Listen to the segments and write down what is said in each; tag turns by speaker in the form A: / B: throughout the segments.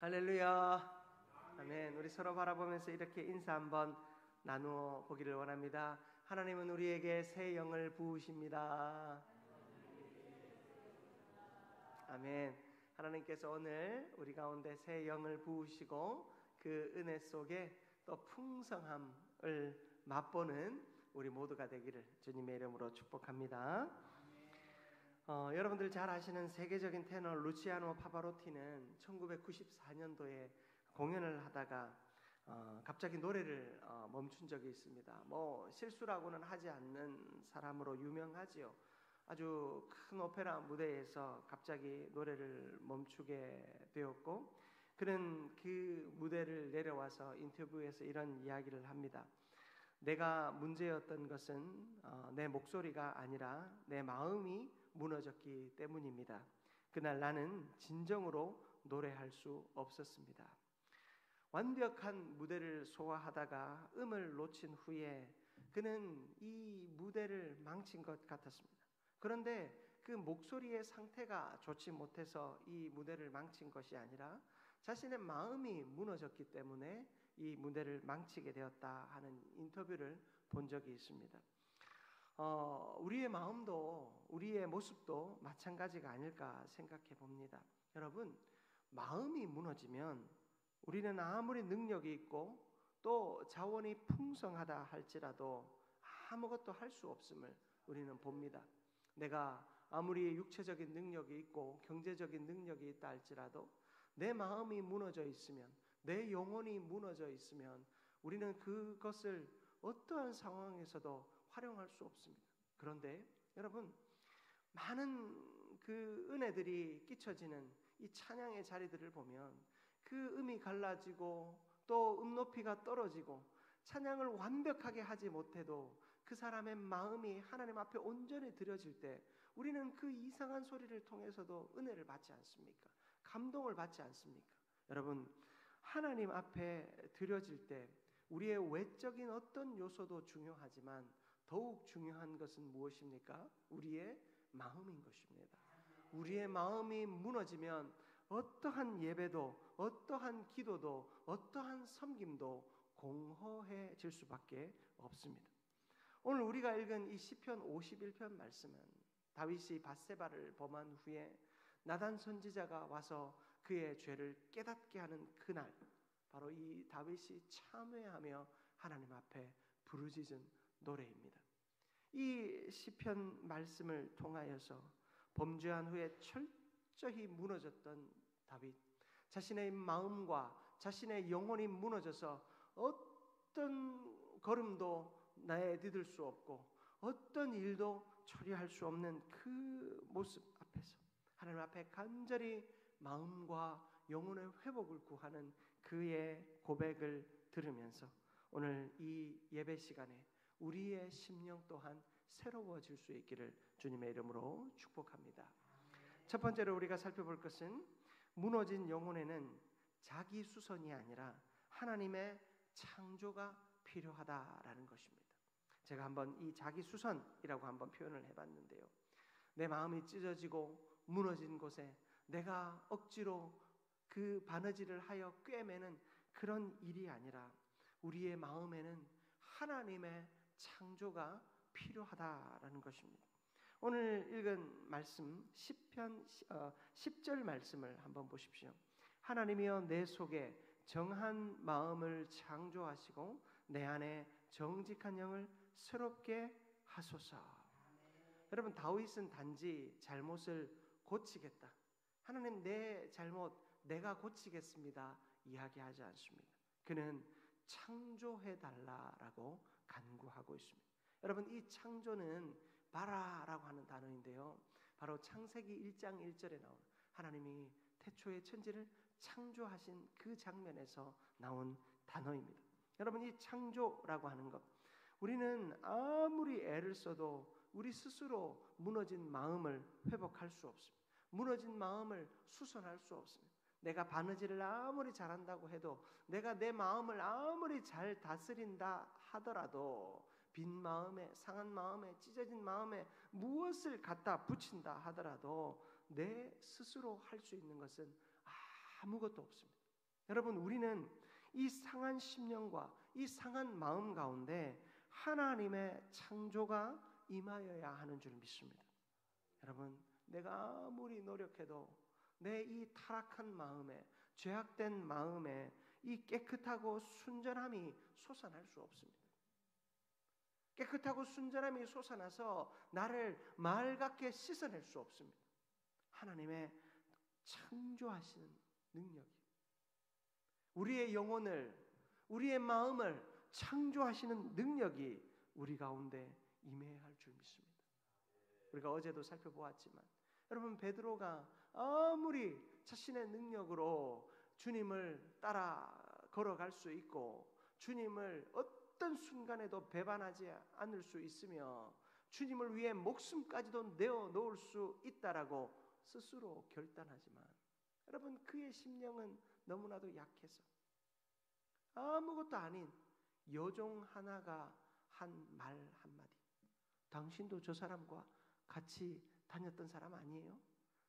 A: 할렐루야. 아멘. 우리 서로 바라보면서 이렇게 인사 한번 나누어 보기를 원합니다. 하나님은 우리에게 새 영을 부으십니다. 아멘. 하나님께서 오늘 우리 가운데 새 영을 부으시고 그 은혜 속에 또 풍성함을 맛보는 우리 모두가 되기를 주님의 이름으로 축복합니다. 여러분들 잘 아시는 세계적인 테너 루치아노 파바로티는 1994년도에 공연을 하다가 갑자기 노래를 멈춘 적이 있습니다. 뭐 실수라고는 하지 않는 사람으로 유명하지요. 아주 큰 오페라 무대에서 갑자기 노래를 멈추게 되었고, 그는 그 무대를 내려와서 인터뷰에서 이런 이야기를 합니다. 내가 문제였던 것은 내 목소리가 아니라 내 마음이 무너졌기 때문입니다. 그날 나는 진정으로 노래할 수 없었습니다. 완벽한 무대를 소화하다가 음을 놓친 후에 그는 이 무대를 망친 것 같았습니다. 그런데 그 목소리의 상태가 좋지 못해서 이 무대를 망친 것이 아니라 자신의 마음이 무너졌기 때문에 이 무대를 망치게 되었다 하는 인터뷰를 본 적이 있습니다. 우리의 마음도 우리의 모습도 마찬가지가 아닐까 생각해 봅니다. 여러분, 마음이 무너지면 우리는 아무리 능력이 있고 또 자원이 풍성하다 할지라도 아무것도 할 수 없음을 우리는 봅니다. 내가 아무리 육체적인 능력이 있고 경제적인 능력이 있다 할지라도 내 마음이 무너져 있으면, 내 영혼이 무너져 있으면 우리는 그것을 어떠한 상황에서도 활용할 수 없습니다. 그런데 여러분, 많은 그 은혜들이 끼쳐지는 이 찬양의 자리들을 보면 그 음이 갈라지고 또 높이가 떨어지고 찬양을 완벽하게 하지 못해도 그 사람의 마음이 하나님 앞에 온전히 드려질 때 우리는 그 이상한 소리를 통해서도 은혜를 받지 않습니까? 감동을 받지 않습니까? 여러분, 하나님 앞에 드려질 때 우리의 외적인 어떤 요소도 중요하지만 더욱 중요한 것은 무엇입니까? 우리의 마음인 것입니다. 우리의 마음이 무너지면 어떠한 예배도, 어떠한 기도도, 어떠한 섬김도 공허해질 수밖에 없습니다. 오늘 우리가 읽은 이 시편 51편 말씀은 다윗이 밧세바를 범한 후에 나단 선지자가 와서 그의 죄를 깨닫게 하는 그날, 바로 이 다윗이 참회하며 하나님 앞에 부르짖은 노래입니다. 이 시편 말씀을 통하여서 범죄한 후에 철저히 무너졌던 다윗, 자신의 마음과 자신의 영혼이 무너져서 어떤 걸음도 내디딜 수 없고 어떤 일도 처리할 수 없는 그 모습 앞에서 하나님 앞에 간절히 마음과 영혼의 회복을 구하는 그의 고백을 들으면서 오늘 이 예배 시간에 우리의 심령 또한 새로워질 수 있기를 주님의 이름으로 축복합니다. 첫 번째로 우리가 살펴볼 것은 무너진 영혼에는 자기 수선이 아니라 하나님의 창조가 필요하다라는 것입니다. 제가 한번 이 자기 수선이라고 한번 표현을 해봤는데요. 내 마음이 찢어지고 무너진 곳에 내가 억지로 그 바느질을 하여 꿰매는 그런 일이 아니라 우리의 마음에는 하나님의 창조가 필요하다라는 것입니다. 오늘 읽은 말씀 시편 10절 말씀을 한번 보십시오. 하나님이여 내 속에 정한 마음을 창조하시고 내 안에 정직한 영을 새롭게 하소서. 여러분, 다윗은 단지 잘못을 고치겠다, 하나님 내 잘못 내가 고치겠습니다 이야기하지 않습니다. 그는 창조해달라라고 간구하고 있습니다. 여러분, 이 창조는 바라라고 하는 단어인데요, 바로 창세기 1장 1절에 나오는 하나님이 태초의 천지를 창조하신 그 장면에서 나온 단어입니다. 여러분, 이 창조라고 하는 것, 우리는 아무리 애를 써도 우리 스스로 무너진 마음을 회복할 수 없습니다. 무너진 마음을 수선할 수 없습니다. 내가 바느질을 아무리 잘한다고 해도, 내가 내 마음을 아무리 잘 다스린다 하더라도, 빈 마음에, 상한 마음에, 찢어진 마음에 무엇을 갖다 붙인다 하더라도 내 스스로 할 수 있는 것은 아무것도 없습니다. 여러분, 우리는 이 상한 심령과 이 상한 마음 가운데 하나님의 창조가 임하여야 하는 줄 믿습니다. 여러분, 내가 아무리 노력해도 내 이 타락한 마음에, 죄악된 마음에 이 깨끗하고 순전함이 솟아날 수 없습니다. 깨끗하고 순전함이 솟아나서 나를 맑게 씻어낼 수 없습니다. 하나님의 창조하시는 능력이, 우리의 영혼을, 우리의 마음을 창조하시는 능력이 우리 가운데 임해야 할 줄 믿습니다. 우리가 어제도 살펴보았지만 여러분, 베드로가 아무리 자신의 능력으로 주님을 따라 걸어갈 수 있고 주님을 어떤 순간에도 배반하지 않을 수 있으며 주님을 위해 목숨까지도 내어놓을 수 있다라고 스스로 결단하지만, 여러분, 그의 심령은 너무나도 약해서 아무것도 아닌 여종 하나가 한 말 한마디, 당신도 저 사람과 같이 다녔던 사람 아니에요?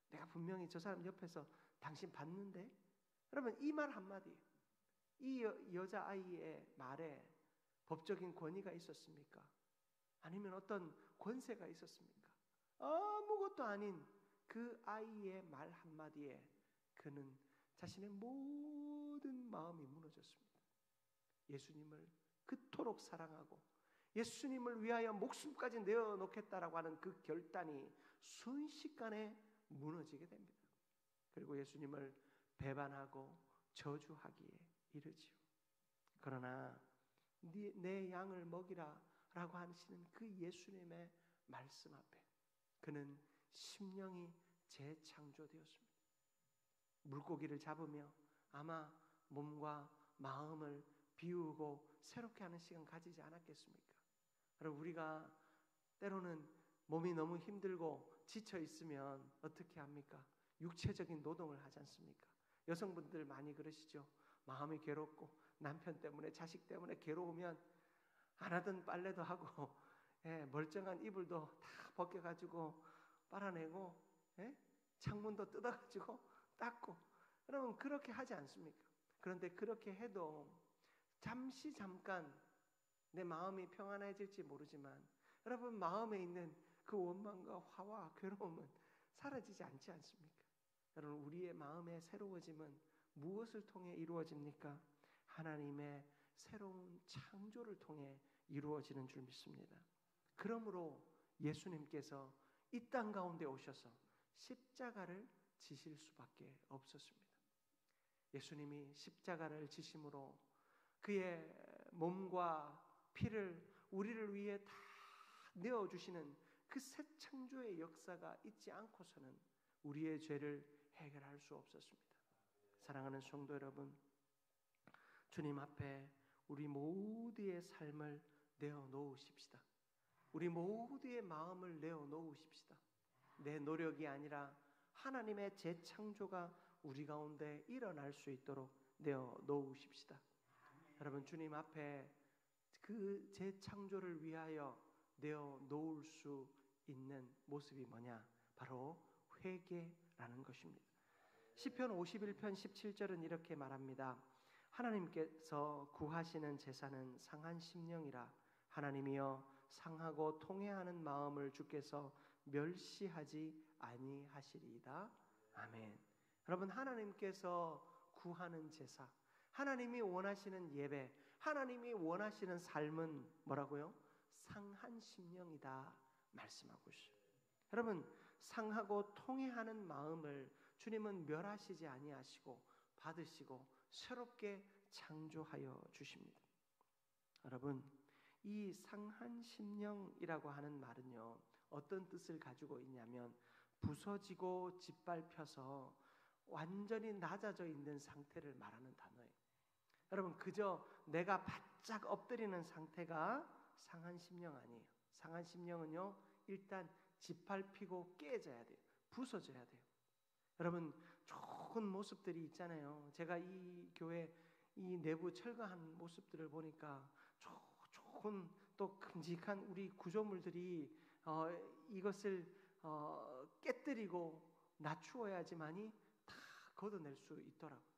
A: 내가 분명히 저 사람 옆에서 당신 봤는데? 여러분, 이 말 한마디, 이 여자아이의 말에 법적인 권위가 있었습니까? 아니면 어떤 권세가 있었습니까? 아무것도 아닌 그 아이의 말 한마디에 그는 자신의 모든 마음이 무너졌습니다. 예수님을 그토록 사랑하고 예수님을 위하여 목숨까지 내어놓겠다라고 하는 그 결단이 순식간에 무너지게 됩니다. 그리고 예수님을 배반하고 저주하기에 이르지요. 그러나 내 양을 먹이라 라고 하시는 그 예수님의 말씀 앞에 그는 심령이 재창조되었습니다. 물고기를 잡으며 아마 몸과 마음을 비우고 새롭게 하는 시간 가지지 않았겠습니까? 여러분, 우리가 때로는 몸이 너무 힘들고 지쳐 있으면 어떻게 합니까? 육체적인 노동을 하지 않습니까? 여성분들 많이 그러시죠? 마음이 괴롭고 남편 때문에, 자식 때문에 괴로우면 안 하던 빨래도 하고 멀쩡한 이불도 다 벗겨가지고 빨아내고 창문도 뜯어가지고 닦고, 여러분 그렇게 하지 않습니까? 그런데 그렇게 해도 잠깐 내 마음이 평안해질지 모르지만 여러분, 마음에 있는 그 원망과 화와 괴로움은 사라지지 않지 않습니까? 여러분, 우리의 마음의 새로워짐은 무엇을 통해 이루어집니까? 하나님의 새로운 창조를 통해 이루어지는 줄 믿습니다. 그러므로 예수님께서 이 땅 가운데 오셔서 십자가를 지실 수밖에 없었습니다. 예수님이 십자가를 지심으로 그의 몸과 피를 우리를 위해 다 내어주시는 그 새 창조의 역사가 있지 않고서는 우리의 죄를 해결할 수 없었습니다. 사랑하는 성도 여러분, 주님 앞에 우리 모두의 삶을 내어놓으십시다. 우리 모두의 마음을 내어놓으십시다. 내 노력이 아니라 하나님의 재창조가 우리 가운데 일어날 수 있도록 내어놓으십시다. 여러분, 주님 앞에 그 재창조를 위하여 내어놓을 수 있는 모습이 뭐냐? 바로 회개라는 것입니다. 시편 51편 17절은 이렇게 말합니다. 하나님께서 구하시는 제사는 상한 심령이라. 하나님이여, 상하고 통회하는 마음을 주께서 멸시하지 아니하시리이다. 아멘. 여러분, 하나님께서 구하는 제사, 하나님이 원하시는 예배, 하나님이 원하시는 삶은 뭐라고요? 상한 심령이다 말씀하고 있어요. 여러분, 상하고 통회하는 마음을 주님은 멸하시지 아니하시고 받으시고 새롭게 창조하여 주십니다. 여러분, 이 상한 심령이라고 하는 말은요, 어떤 뜻을 가지고 있냐면 부서지고 짓밟혀서 완전히 낮아져 있는 상태를 말하는 단어예요. 여러분, 그저 내가 바짝 엎드리는 상태가 상한 심령 아니에요. 상한 심령은요, 일단 짓밟히고 깨져야 돼요. 부서져야 돼요. 여러분, 좋은 모습들이 있잖아요. 제가 이 교회 이 내부 철거한 모습들을 보니까 좋은 또 큼직한 우리 구조물들이 이것을 깨뜨리고 낮추어야지만이 다 걷어낼 수 있더라고요.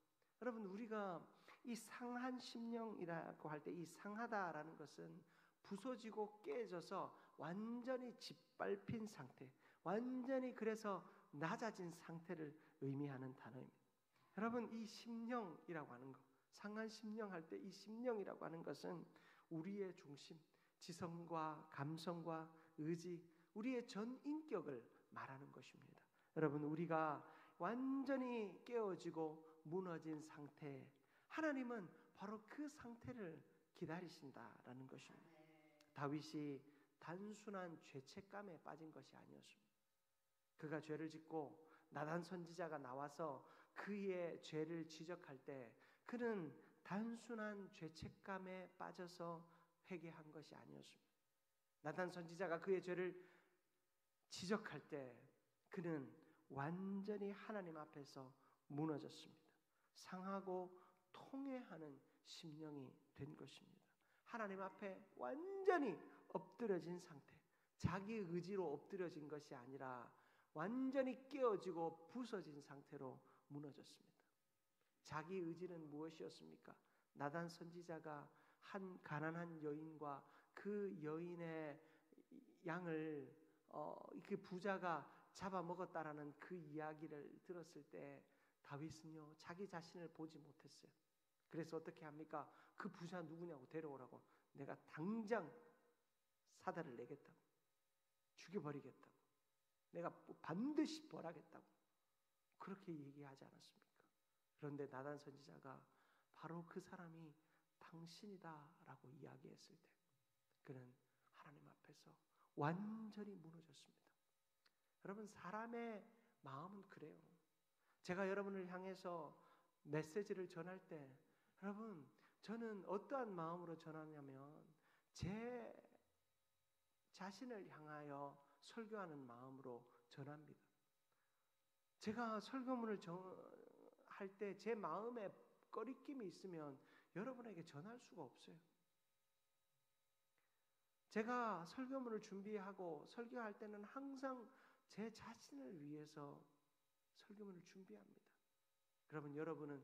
A: 여러분, 우리가 이 상한 심령이라고 할 때 이 상하다라는 것은 부서지고 깨져서 완전히 짓밟힌 상태, 완전히 그래서 낮아진 상태를 의미하는 단어입니다. 여러분, 이 심령이라고 하는 것, 상한 심령 할 때 이 심령이라고 하는 것은 우리의 중심, 지성과 감성과 의지, 우리의 전 인격을 말하는 것입니다. 여러분, 우리가 완전히 깨어지고 무너진 상태, 하나님은 바로 그 상태를 기다리신다라는 것입니다. 다윗이 단순한 죄책감에 빠진 것이 아니었습니다. 그가 죄를 짓고 나단 선지자가 나와서 그의 죄를 지적할 때 그는 단순한 죄책감에 빠져서 회개한 것이 아니었습니다. 나단 선지자가 그의 죄를 지적할 때 그는 완전히 하나님 앞에서 무너졌습니다. 상하고 통회하는 심령이 된 것입니다. 하나님 앞에 완전히 엎드려진 상태, 자기 의지로 엎드려진 것이 아니라 완전히 깨어지고 부서진 상태로 무너졌습니다. 자기 의지는 무엇이었습니까? 나단 선지자가 한 가난한 여인과 그 여인의 양을 그 부자가 잡아먹었다라는 그 이야기를 들었을 때 다윗은요, 자기 자신을 보지 못했어요. 그래서 어떻게 합니까? 그 부자 누구냐고 데려오라고, 내가 당장 사다를 내겠다고, 죽여버리겠다고, 내가 반드시 벌하겠다고 그렇게 얘기하지 않았습니까? 그런데 나단 선지자가 바로 그 사람이 당신이다라고 이야기했을 때 그는 하나님 앞에서 완전히 무너졌습니다. 여러분, 사람의 마음은 그래요. 제가 여러분을 향해서 메시지를 전할 때 여러분, 저는 어떠한 마음으로 전하냐면 제 자신을 향하여 설교하는 마음으로 전합니다. 제가 설교문을 할 때 제 마음에 꺼리낌이 있으면 여러분에게 전할 수가 없어요. 제가 설교문을 준비하고 설교할 때는 항상 제 자신을 위해서 설교문을 준비합니다. 그러면 여러분은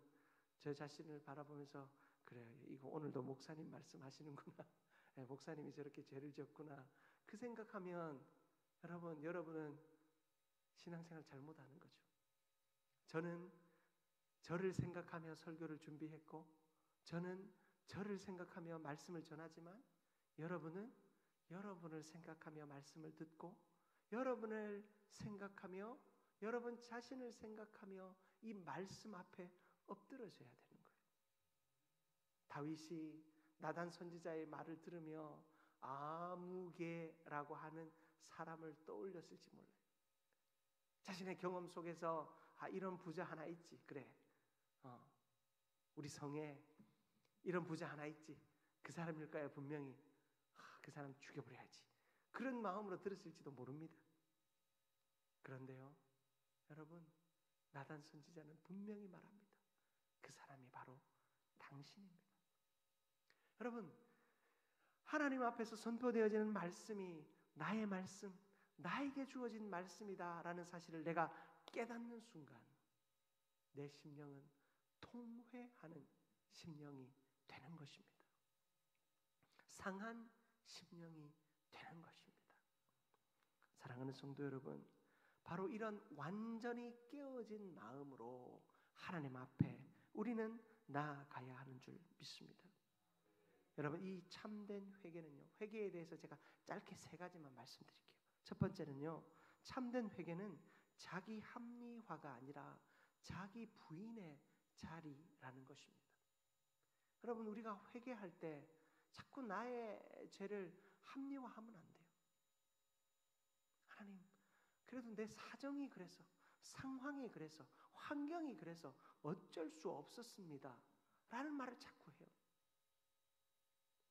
A: 제 자신을 바라보면서 그래, 이거 오늘도 목사님 말씀하시는구나. 네, 목사님이 저렇게 죄를 지었구나. 그 생각하면 여러분은 신앙생활 잘못하는 거죠. 저는 저를 생각하며 설교를 준비했고 저는 저를 생각하며 말씀을 전하지만 여러분은 여러분을 생각하며 말씀을 듣고 여러분을 생각하며 여러분 자신을 생각하며 이 말씀 앞에 엎드려져야 되는 거예요. 다윗이 나단 선지자의 말을 들으며 아무개라고 하는 사람을 떠올렸을지 몰라요. 자신의 경험 속에서 이런 부자 하나 있지. 그래, 우리 성에 이런 부자 하나 있지. 그 사람일까요? 분명히 그 사람 죽여버려야지. 그런 마음으로 들었을지도 모릅니다. 그런데요, 여러분, 나단 선지자는 분명히 말합니다. 그 사람이 바로 당신입니다. 여러분, 하나님 앞에서 선포되어지는 말씀이 나의 말씀, 나에게 주어진 말씀이다라는 사실을 내가 깨닫는 순간 내 심령은 통회하는 심령이 되는 것입니다. 상한 심령이 되는 것입니다. 사랑하는 성도 여러분, 바로 이런 완전히 깨어진 마음으로 하나님 앞에 우리는 나아가야 하는 줄 믿습니다. 여러분, 이 참된 회개는요, 회개에 대해서 제가 짧게 3가지만 말씀드릴게요. 첫 번째는요, 참된 회개는 자기 합리화가 아니라 자기 부인의 자리라는 것입니다. 여러분, 우리가 회개할 때 자꾸 나의 죄를 합리화하면 안 돼요. 하나님, 그래도 내 사정이 그래서, 상황이 그래서, 환경이 그래서 어쩔 수 없었습니다 라는 말을 자꾸 해요.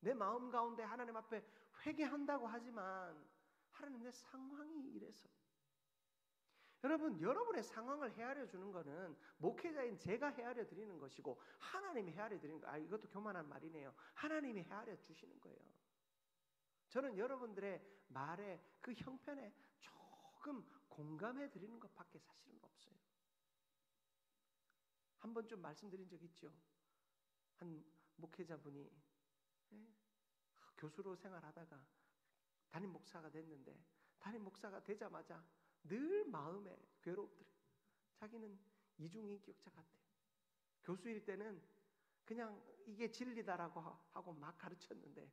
A: 내 마음 가운데 하나님 앞에 회개한다고 하지만 하나님, 내 상황이 이래서. 여러분, 여러분의 상황을 헤아려 주는 것은 목회자인 제가 헤아려 드리는 것이고 하나님이 헤아려 드리는 거. 이것도 교만한 말이네요. 하나님이 헤아려 주시는 거예요. 저는 여러분들의 말에 그 형편에 조금 공감해 드리는 것밖에 사실은 없어요. 한 번쯤 말씀드린 적 있죠. 한 목회자분이 교수로 생활하다가 담임 목사가 됐는데 담임 목사가 되자마자 늘 마음에 괴롭더래요. 자기는 이중인격자 같아요. 교수일 때는 그냥 이게 진리다라고 하고 막 가르쳤는데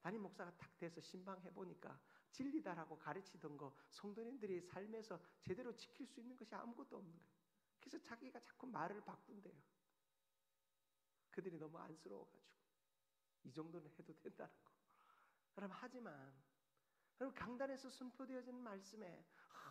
A: 담임 목사가 탁 돼서 신방해 보니까 진리다라고 가르치던 거 성도님들이 삶에서 제대로 지킬 수 있는 것이 아무것도 없는 거예요. 그래서 자기가 자꾸 말을 바꾼대요. 그들이 너무 안쓰러워가지고 이 정도는 해도 된다는 거. 여러분, 하지만 여러분, 강단에서 선포되어지는 말씀에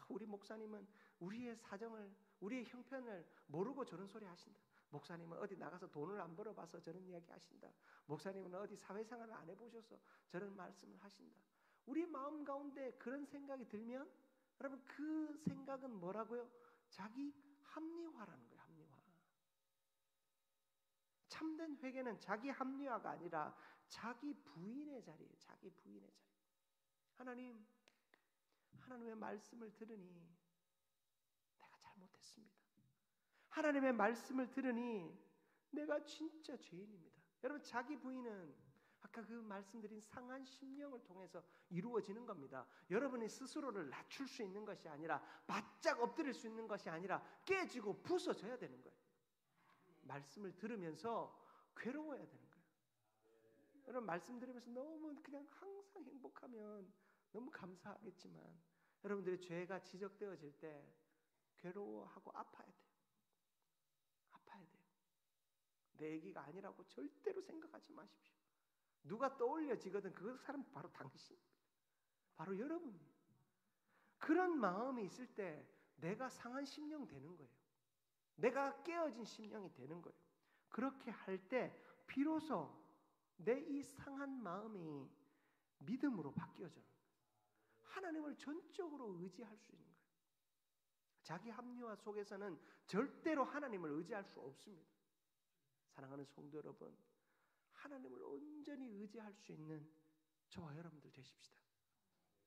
A: 우리 목사님은 우리의 사정을, 우리의 형편을 모르고 저런 소리 하신다. 목사님은 어디 나가서 돈을 안 벌어봐서 저런 이야기 하신다. 목사님은 어디 사회생활을 안 해보셔서 저런 말씀을 하신다. 우리 마음 가운데 그런 생각이 들면 여러분, 그 생각은 뭐라고요? 자기 합리화라는 거예요. 합리화. 참된 회개는 자기 합리화가 아니라 자기 부인의 자리예요. 자기 부인의 자리. 하나님의 말씀을 들으니 내가 잘못했습니다. 하나님의 말씀을 들으니 내가 진짜 죄인입니다. 여러분, 자기 부인은 아까 그 말씀드린 상한 심령을 통해서 이루어지는 겁니다. 여러분이 스스로를 낮출 수 있는 것이 아니라 바짝 엎드릴 수 있는 것이 아니라 깨지고 부서져야 되는 거예요. 말씀을 들으면서 괴로워야 되는 거예요. 여러분, 말씀 들으면서 너무 그냥 항상 행복하면 너무 감사하겠지만 여러분들의 죄가 지적되어질 때 괴로워하고 아파야 돼요. 아파야 돼요. 내 얘기가 아니라고 절대로 생각하지 마십시오. 누가 떠올려지거든 그 사람 바로 당신입니다. 바로 여러분이에요. 그런 마음이 있을 때 내가 상한 심령 되는 거예요. 내가 깨어진 심령이 되는 거예요. 그렇게 할 때 비로소 내 이 상한 마음이 믿음으로 바뀌어져요. 하나님을 전적으로 의지할 수 있는 거예요. 자기 합리화 속에서는 절대로 하나님을 의지할 수 없습니다. 사랑하는 성도 여러분, 하나님을 온전히 의지할 수 있는 저와 여러분들 되십시다.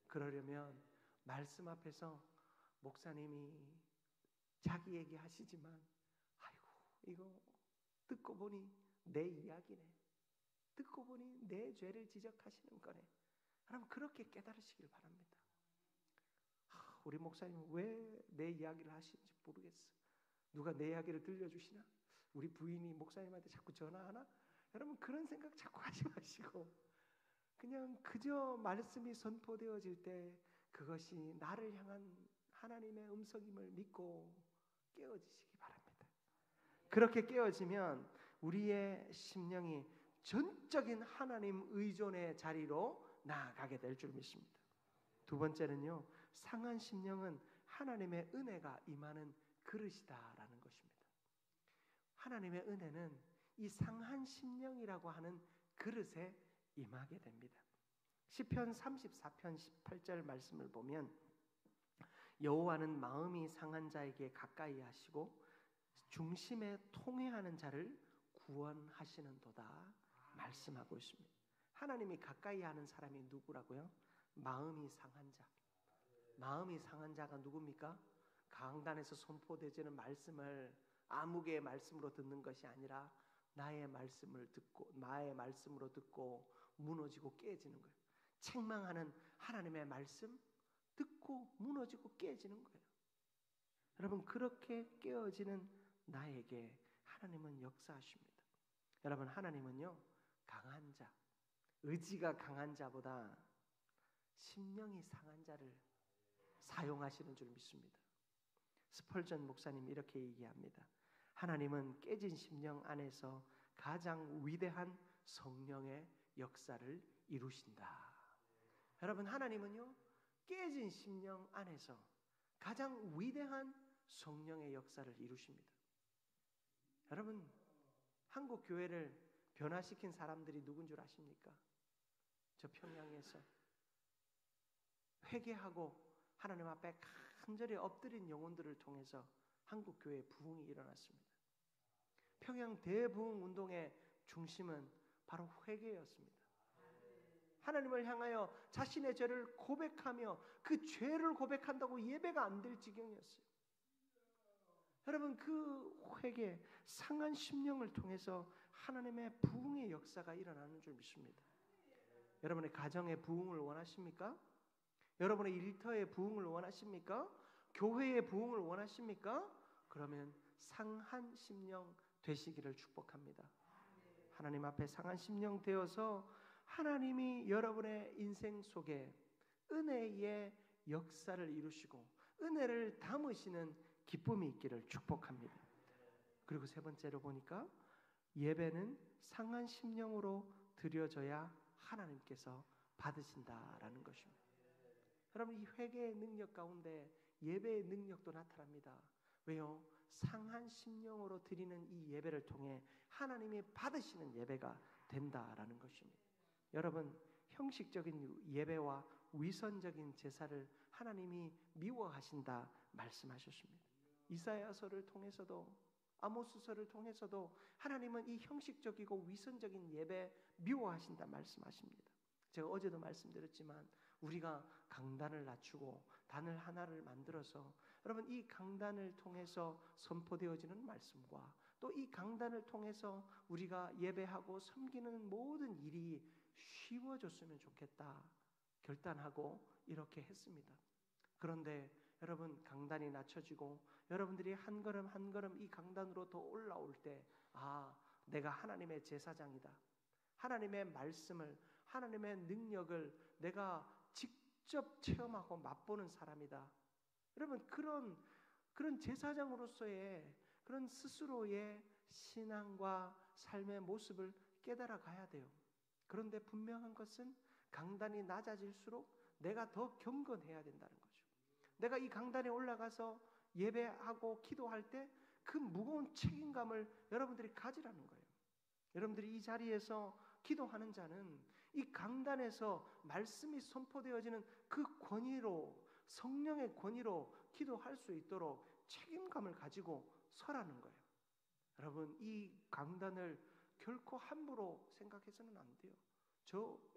A: 그러려면 말씀 앞에서 목사님이 자기 얘기하시지만 아이고 이거 듣고 보니 내 이야기네. 듣고 보니 내 죄를 지적하시는 거네. 여러분, 그렇게 깨달으시길 바랍니다. 우리 목사님은 왜 내 이야기를 하시는지 모르겠어. 누가 내 이야기를 들려주시나? 우리 부인이 목사님한테 자꾸 전화하나? 여러분, 그런 생각 자꾸 하지 마시고 그냥 그저 말씀이 선포되어질 때 그것이 나를 향한 하나님의 음성임을 믿고 깨어지시기 바랍니다. 그렇게 깨어지면 우리의 심령이 전적인 하나님 의존의 자리로 나아가게 될 줄 믿습니다. 두 번째는요, 상한 심령은 하나님의 은혜가 임하는 그릇이다라는 것입니다. 하나님의 은혜는 이 상한 심령이라고 하는 그릇에 임하게 됩니다. 시편 34편 18절 말씀을 보면 여호와는 마음이 상한 자에게 가까이 하시고 중심에 통회하는 자를 구원하시는도다 말씀하고 있습니다. 하나님이 가까이 하는 사람이 누구라고요? 마음이 상한 자. 마음이 상한 자가 누굽니까? 강단에서 선포되지는 말씀을 아무개의 말씀으로 듣는 것이 아니라 나의 말씀을 듣고 나의 말씀으로 듣고 무너지고 깨지는 거예요. 책망하는 하나님의 말씀 듣고 무너지고 깨지는 거예요. 여러분, 그렇게 깨어지는 나에게 하나님은 역사하십니다. 여러분, 하나님은요, 강한 자, 의지가 강한 자보다 심령이 상한 자를 사용하시는 줄 믿습니다. 스펄전 목사님 이렇게 얘기합니다. 하나님은 깨진 심령 안에서 가장 위대한 성령의 역사를 이루신다. 여러분, 하나님은요, 깨진 심령 안에서 가장 위대한 성령의 역사를 이루십니다. 여러분, 한국 교회를 변화시킨 사람들이 누군 줄 아십니까? 저 평양에서 회개하고 하나님 앞에 간절히 엎드린 영혼들을 통해서 한국 교회에 부흥이 일어났습니다. 평양 대부흥 운동의 중심은 바로 회개였습니다. 하나님을 향하여 자신의 죄를 고백하며 그 죄를 고백한다고 예배가 안 될 지경이었어요. 여러분 그 회개, 상한 심령을 통해서 하나님의 부흥의 역사가 일어나는 줄 믿습니다. 여러분의 가정의 부흥을 원하십니까? 여러분의 일터의 부흥을 원하십니까? 교회의 부흥을 원하십니까? 그러면 상한 심령 되시기를 축복합니다. 하나님 앞에 상한 심령 되어서 하나님이 여러분의 인생 속에 은혜의 역사를 이루시고 은혜를 담으시는 기쁨이 있기를 축복합니다. 그리고 세 번째로 보니까 예배는 상한 심령으로 드려져야 하나님께서 받으신다라는 것입니다. 여러분 이 회개의 능력 가운데 예배의 능력도 나타납니다. 왜요? 상한 심령으로 드리는 이 예배를 통해 하나님이 받으시는 예배가 된다라는 것입니다. 여러분 형식적인 예배와 위선적인 제사를 하나님이 미워하신다 말씀하셨습니다. 이사야서를 통해서도 아모스서를 통해서도 하나님은 이 형식적이고 위선적인 예배 미워하신다 말씀하십니다. 제가 어제도 말씀드렸지만 우리가 강단을 낮추고 단을 하나를 만들어서 여러분 이 강단을 통해서 선포되어지는 말씀과 또 이 강단을 통해서 우리가 예배하고 섬기는 모든 일이 쉬워졌으면 좋겠다 결단하고 이렇게 했습니다. 그런데 여러분 강단이 낮춰지고 여러분들이 한 걸음 한 걸음 이 강단으로 더 올라올 때 내가 하나님의 제사장이다. 하나님의 말씀을 하나님의 능력을 내가 직접 체험하고 맛보는 사람이다. 여러분 그런 제사장으로서의 그런 스스로의 신앙과 삶의 모습을 깨달아 가야 돼요. 그런데 분명한 것은 강단이 낮아질수록 내가 더 경건해야 된다는 거죠. 내가 이 강단에 올라가서 예배하고 기도할 때 그 무거운 책임감을 여러분들이 가지라는 거예요. 여러분들이 이 자리에서 기도하는 자는 이 강단에서 말씀이 선포되어지는 그 권위로 성령의 권위로 기도할 수 있도록 책임감을 가지고 서라는 거예요. 여러분 이 강단을 결코 함부로 생각해서는 안 돼요.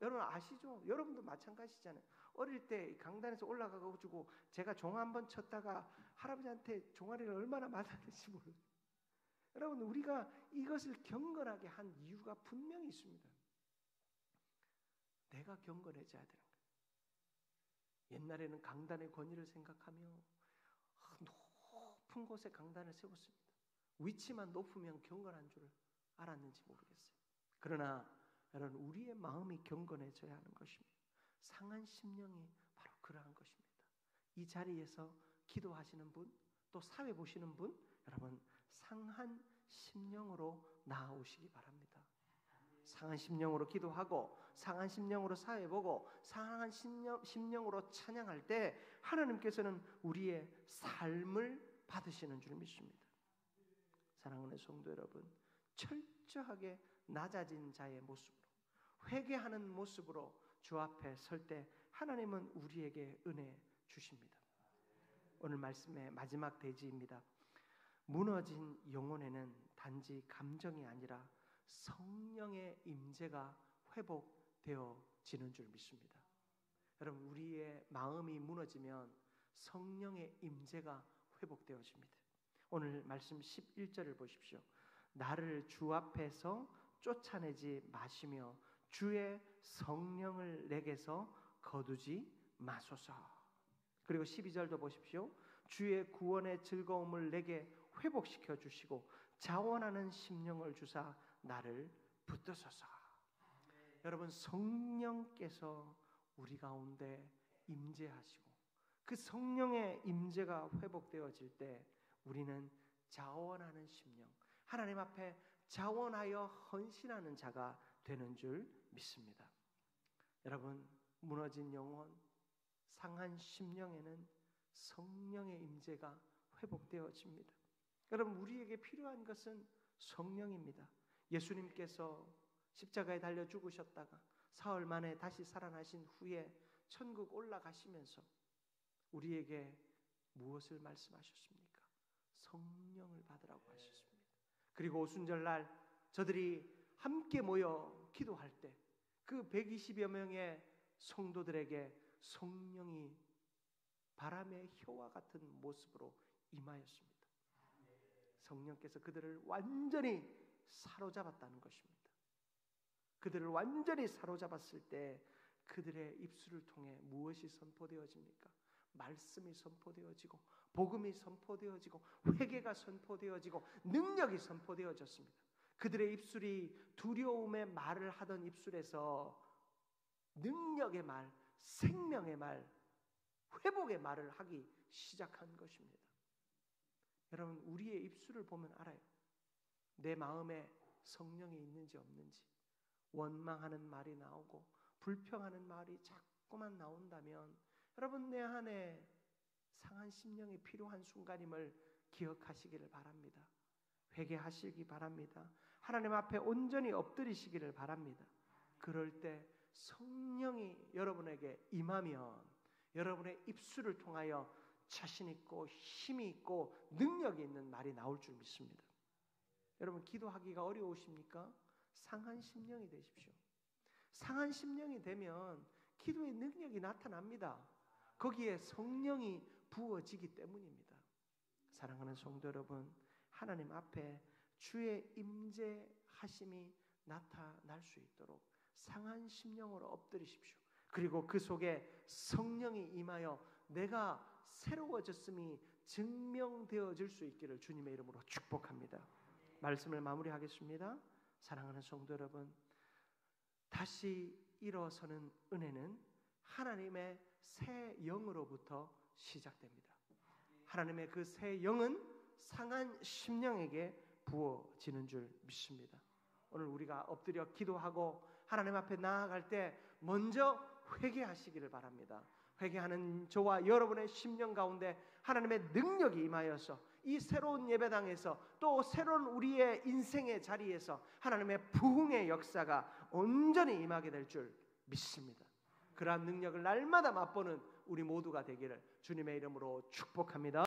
A: 여러분 아시죠? 여러분도 마찬가지잖아요. 어릴 때 강단에서 올라가가지고 제가 종 한번 쳤다가 할아버지한테 종아리를 얼마나 맞았는지 몰라요. 여러분 우리가 이것을 경건하게 한 이유가 분명히 있습니다. 내가 경건해져야 되는 거예요. 옛날에는 강단의 권위를 생각하며 높은 곳에 강단을 세웠습니다. 위치만 높으면 경건한 줄 알았는지 모르겠어요. 그러나 여러분 우리의 마음이 경건해져야 하는 것입니다. 상한 심령이 바로 그러한 것입니다. 이 자리에서 기도하시는 분, 또 사회 보시는 분, 여러분 상한 심령으로 나아오시기 바랍니다. 상한 심령으로 기도하고 상한 심령으로 사회 보고 상한 심령으로 찬양할 때 하나님께서는 우리의 삶을 받으시는 줄 믿습니다. 사랑하는 성도 여러분, 철저하게 낮아진 자의 모습으로 회개하는 모습으로 주 앞에 설 때 하나님은 우리에게 은혜 주십니다. 오늘 말씀의 마지막 대지입니다. 무너진 영혼에는 단지 감정이 아니라 성령의 임재가 회복되어지는 줄 믿습니다. 여러분 우리의 마음이 무너지면 성령의 임재가 회복되어집니다. 오늘 말씀 11절을 보십시오. 나를 주 앞에서 쫓아내지 마시며 주의 성령을 내게서 거두지 마소서. 그리고 12절도 보십시오. 주의 구원의 즐거움을 내게 회복시켜 주시고 자원하는 심령을 주사 나를 붙드소서. 여러분 성령께서 우리 가운데 임재하시고 그 성령의 임재가 회복되어질 때 우리는 자원하는 심령, 하나님 앞에 자원하여 헌신하는 자가 되는 줄 믿습니다. 여러분 무너진 영혼, 상한 심령에는 성령의 임재가 회복되어집니다. 여러분 우리에게 필요한 것은 성령입니다. 예수님께서 십자가에 달려 죽으셨다가 사흘 만에 다시 살아나신 후에 천국 올라가시면서 우리에게 무엇을 말씀하셨습니까? 성령을 받으라고 하셨습니다. 그리고 오순절날 저들이 함께 모여 기도할 때 그 120여 명의 성도들에게 성령이 바람의 혀와 같은 모습으로 임하였습니다. 성령께서 그들을 완전히 사로잡았다는 것입니다. 그들을 완전히 사로잡았을 때 그들의 입술을 통해 무엇이 선포되어집니까? 말씀이 선포되어지고 복음이 선포되어지고 회개가 선포되어지고 능력이 선포되어졌습니다. 그들의 입술이 두려움의 말을 하던 입술에서 능력의 말, 생명의 말, 회복의 말을 하기 시작한 것입니다. 여러분, 우리의 입술을 보면 알아요. 내 마음에 성령이 있는지 없는지. 원망하는 말이 나오고 불평하는 말이 자꾸만 나온다면 여러분, 내 안에 상한 심령이 필요한 순간임을 기억하시기를 바랍니다. 회개하시기 바랍니다. 하나님 앞에 온전히 엎드리시기를 바랍니다. 그럴 때 성령이 여러분에게 임하면 여러분의 입술을 통하여 자신 있고 힘이 있고 능력이 있는 말이 나올 줄 믿습니다. 여러분, 기도하기가 어려우십니까? 상한 심령이 되십시오. 상한 심령이 되면 기도의 능력이 나타납니다. 거기에 성령이 부어지기 때문입니다. 사랑하는 성도 여러분, 하나님 앞에 주의 임재하심이 나타날 수 있도록 상한 심령으로 엎드리십시오. 그리고 그 속에 성령이 임하여 내가 새로워졌음이 증명되어질 수 있기를 주님의 이름으로 축복합니다. 말씀을 마무리하겠습니다. 사랑하는 성도 여러분, 다시 일어서는 은혜는 하나님의 새 영으로부터 시작됩니다. 하나님의 그 새 영은 상한 심령에게 부어지는 줄 믿습니다. 오늘 우리가 엎드려 기도하고 하나님 앞에 나아갈 때 먼저 회개하시기를 바랍니다. 회개하는 저와 여러분의 심령 가운데 하나님의 능력이 임하여서 이 새로운 예배당에서 또 새로운 우리의 인생의 자리에서 하나님의 부흥의 역사가 온전히 임하게 될 줄 믿습니다. 그러한 능력을 날마다 맛보는 우리 모두가 되기를 주님의 이름으로 축복합니다.